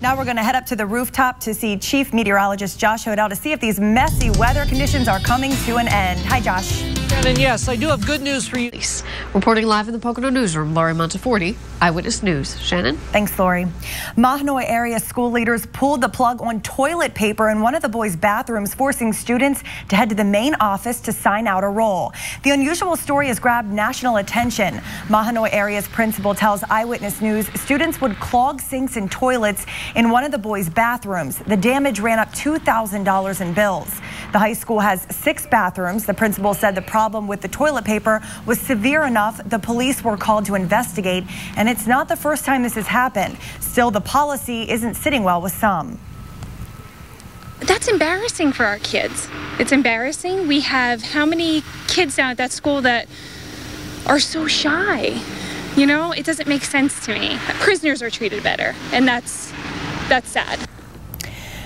Now we're going to head up to the rooftop to see Chief Meteorologist Josh Hodel to see if these messy weather conditions are coming to an end. Hi, Josh. And yes, I do have good news for you. Reporting live in the Pocono Newsroom, Laurie Monteforti, Eyewitness News. Shannon? Thanks, Laurie. Mahanoy area school leaders pulled the plug on toilet paper in one of the boys' bathrooms, forcing students to head to the main office to sign out a roll. The unusual story has grabbed national attention. Mahanoy area's principal tells Eyewitness News students would clog sinks and toilets in one of the boys' bathrooms. The damage ran up $2,000 in bills. The high school has 6 bathrooms. The principal said the problem with the toilet paper was severe enough the police were called to investigate, and it's not the first time this has happened. Still, the policy isn't sitting well with some. That's embarrassing for our kids. It's embarrassing. We have how many kids down at that school that are so shy? You know, it doesn't make sense to me. Prisoners are treated better, and that's sad.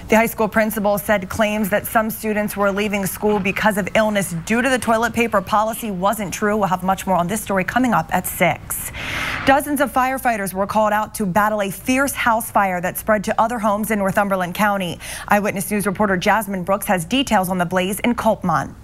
The high school principal said claims that some students were leaving school because of illness due to the toilet paper policy wasn't true. We'll have much more on this story coming up at 6. Dozens of firefighters were called out to battle a fierce house fire that spread to other homes in Northumberland County. Eyewitness News reporter Jasmine Brooks has details on the blaze in Coltmont.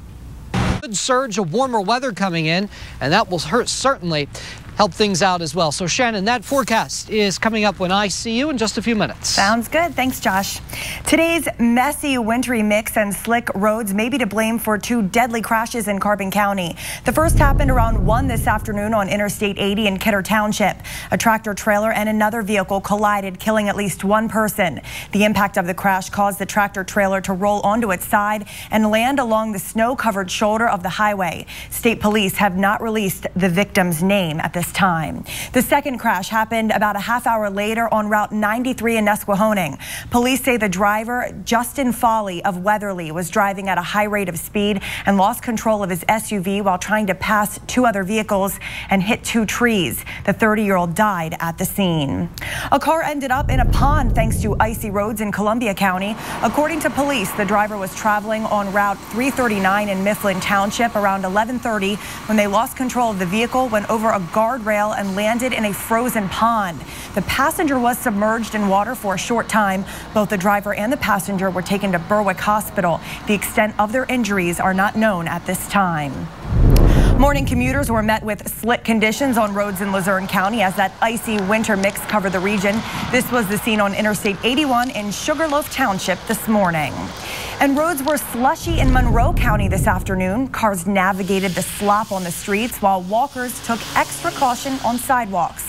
Good surge of warmer weather coming in, and that will certainly help things out as well. So Shannon, that forecast is coming up when I see you in just a few minutes. Sounds good. Thanks, Josh. Today's messy wintry mix and slick roads may be to blame for 2 deadly crashes in Carbon County. The first happened around 1 this afternoon on Interstate 80 in Kidder Township. A tractor trailer and another vehicle collided, killing at least 1 person. The impact of the crash caused the tractor trailer to roll onto its side and land along the snow-covered shoulder of the highway. State police have not released the victim's name at this time. The second crash happened about a half hour later on Route 93 in Nesquehoning. Police say the driver, Justin Foley of Weatherly, was driving at a high rate of speed and lost control of his SUV while trying to pass 2 other vehicles and hit 2 trees. The 30-year-old died at the scene. A car ended up in a pond thanks to icy roads in Columbia County. According to police, the driver was traveling on Route 339 in Mifflin Township around 11:30 when they lost control of the vehicle, went over a guardrail and landed in a frozen pond. The passenger was submerged in water for a short time. Both the driver and the passenger were taken to Berwick Hospital. The extent of their injuries are not known at this time. Morning commuters were met with slick conditions on roads in Luzerne County as that icy winter mix covered the region. This was the scene on Interstate 81 in Sugarloaf Township this morning. And roads were slushy in Monroe County this afternoon. Cars navigated the slop on the streets while walkers took extra caution on sidewalks.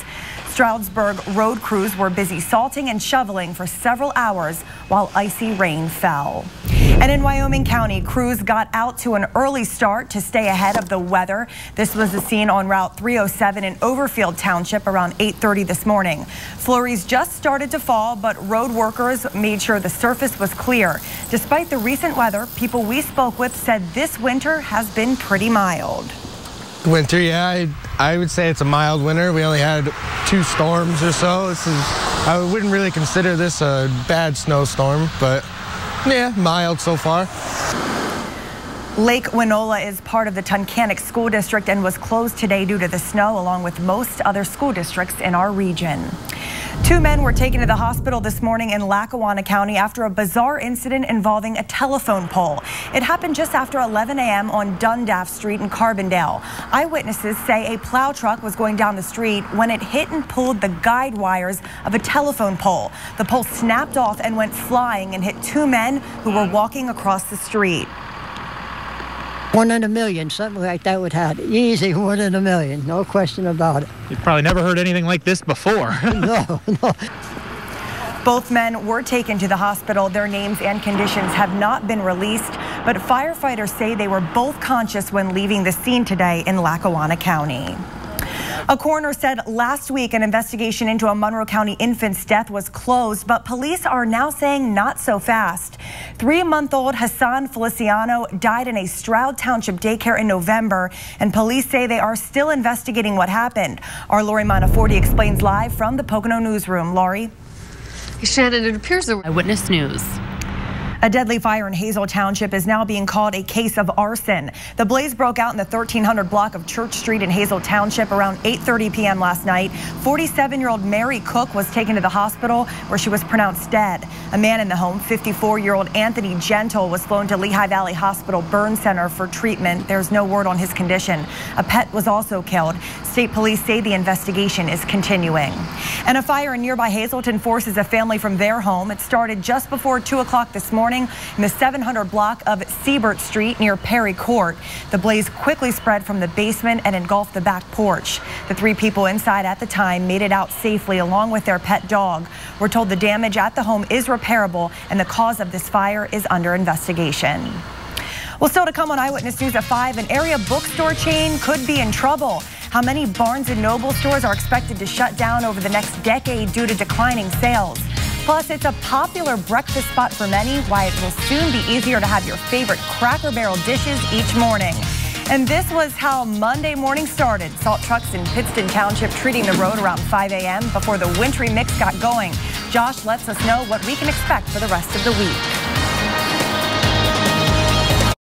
Stroudsburg road crews were busy salting and shoveling for several hours while icy rain fell. And in Wyoming County, crews got out to an early start to stay ahead of the weather. This was the scene on Route 307 in Overfield Township around 8:30 this morning. Flurries just started to fall, but road workers made sure the surface was clear. Despite the recent weather, people we spoke with said this winter has been pretty mild. Winter, yeah, I would say it's a mild winter. We only had 2 storms or so. I wouldn't really consider this a bad snowstorm, but yeah, mild so far. Lake Winola is part of the Tunkhannock School District and was closed today due to the snow, along with most other school districts in our region. 2 men were taken to the hospital this morning in Lackawanna County after a bizarre incident involving a telephone pole. It happened just after 11 a.m. on Dundaff Street in Carbondale. Eyewitnesses say a plow truck was going down the street when it hit and pulled the guide wires of a telephone pole. The pole snapped off and went flying and hit 2 men who were walking across the street. 1 in a million, something like that would happen. Easy, 1 in a million, no question about it. You've probably never heard anything like this before. No. Both men were taken to the hospital. Their names and conditions have not been released, but firefighters say they were both conscious when leaving the scene today in Lackawanna County. A coroner said last week an investigation into a Monroe County infant's death was closed, but police are now saying not so fast. 3-month-old Hassan Feliciano died in a Stroud Township daycare in November, and police say they are still investigating what happened. Our Laurie Monteforti explains live from the Pocono Newsroom. Laurie? Shannon, it appears there Eyewitness News. A deadly fire in Hazel Township is now being called a case of arson. The blaze broke out in the 1300 block of Church Street in Hazel Township around 8:30 p.m. last night. 47-year-old Mary Cook was taken to the hospital where she was pronounced dead. A man in the home, 54-year-old Anthony Gentle, was flown to Lehigh Valley Hospital Burn Center for treatment. There's no word on his condition. A pet was also killed. State police say the investigation is continuing. And a fire in nearby Hazleton forces a family from their home. It started just before 2 o'clock this morning in the 700 block of Siebert Street near Perry Court. The blaze quickly spread from the basement and engulfed the back porch. The 3 people inside at the time made it out safely along with their pet dog. We're told the damage at the home is repairable and the cause of this fire is under investigation. Well, still to come on Eyewitness News at 5, an area bookstore chain could be in trouble. How many Barnes & Noble stores are expected to shut down over the next decade due to declining sales? Plus, it's a popular breakfast spot for many, why it will soon be easier to have your favorite Cracker Barrel dishes each morning. And this was how Monday morning started. Salt trucks in Pittston Township treating the road around 5 a.m. before the wintry mix got going. Josh lets us know what we can expect for the rest of the week.